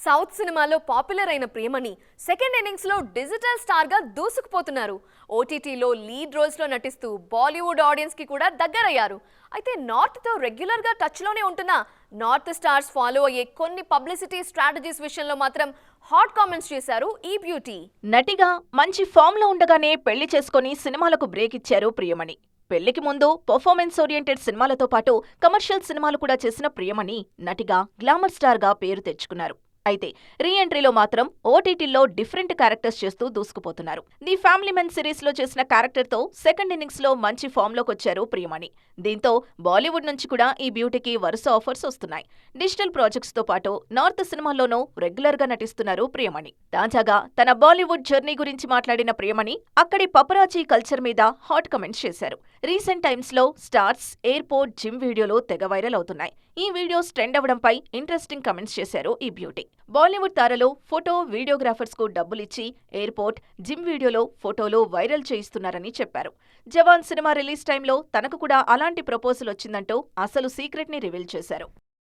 South సినిమాలో popular అయిన Priyamani second innings లో డిజిటల్ స్టార్ గా దూసుకుపోతున్నారు. ఓటీటీలో లీడ్ రోల్స్ లో నటిస్తూ బాలీవుడ్ ఆడియన్స్ కి కూడా దగ్గరయ్యారు. అయితే నార్త్ తో రెగ్యులర్ గా టచ్ లోనే ఉంటున్న నార్త్ స్టార్స్ ఫాలో అయ్యే కొన్ని పబ్లిసిటీ స్ట్రాటజీస్ విషయంలో మాత్రం హాట్ కామెంట్స్ చేశారు ఈ బ్యూటీ. నటిగా మంచి ఫామ్ లో ఉండగానే పెళ్లి చేసుకుని సినిమాలకు బ్రేక్ ఇచ్చారు ప్రియమణి. పెళ్లికి ముందు పర్ఫార్మెన్స్ ఓరియంటెడ్ సినిమాలతో పాటు కమర్షియల్ సినిమాలు కూడా చేసిన ప్రియమణి నటిగా గ్లామర్ స్టార్ గా పేరు తెచ్చుకున్నారు. అయితే రీ ఎంట్రీలో మాత్రం ఓటీటీల్లో డిఫరెంట్ క్యారెక్టర్స్ చేస్తూ దూసుకుపోతున్నారు. ది ఫ్యామిలీ మెన్ సిరీస్ లో చేసిన క్యారెక్టర్ తో సెకండ్ ఇన్నింగ్స్ లో మంచి ఫామ్ లోకి వచ్చారు ప్రియమణి. దీంతో బాలీవుడ్ నుంచి కూడా ఈ బ్యూటీకి వరుస ఆఫర్స్ వస్తున్నాయి. డిజిటల్ ప్రాజెక్ట్స్ తో పాటు నార్త్ సినిమాల్లోనూ రెగ్యులర్ గా నటిస్తున్నారు ప్రియమణి. తాజాగా తన బాలీవుడ్ జర్నీ గురించి మాట్లాడిన ప్రియమణి అక్కడి పపరాజీ కల్చర్ మీద హాట్ కమెంట్స్ చేశారు. రీసెంట్ టైమ్స్ లో స్టార్స్ ఎయిర్పోర్ట్ జిమ్ వీడియోలు తెగ వైరల్ అవుతున్నాయి. ఈ వీడియోస్ ట్రెండ్ అవ్వడంపై ఇంట్రెస్టింగ్ కమెంట్స్ చేశారు ఈ బ్యూటీ. బాలీవుడ్ తారలు ఫోటో వీడియోగ్రాఫర్స్ కు డబ్బులిచ్చి ఎయిర్పోర్ట్ జిమ్ వీడియోలో ఫోటోలు వైరల్ చేయిస్తున్నారని చెప్పారు. జవాన్ సినిమా రిలీజ్ టైంలో తనకు కూడా అలాంటి ప్రపోజల్ వచ్చిందంటూ అసలు సీక్రెట్ ని రివీల్ చేశారు.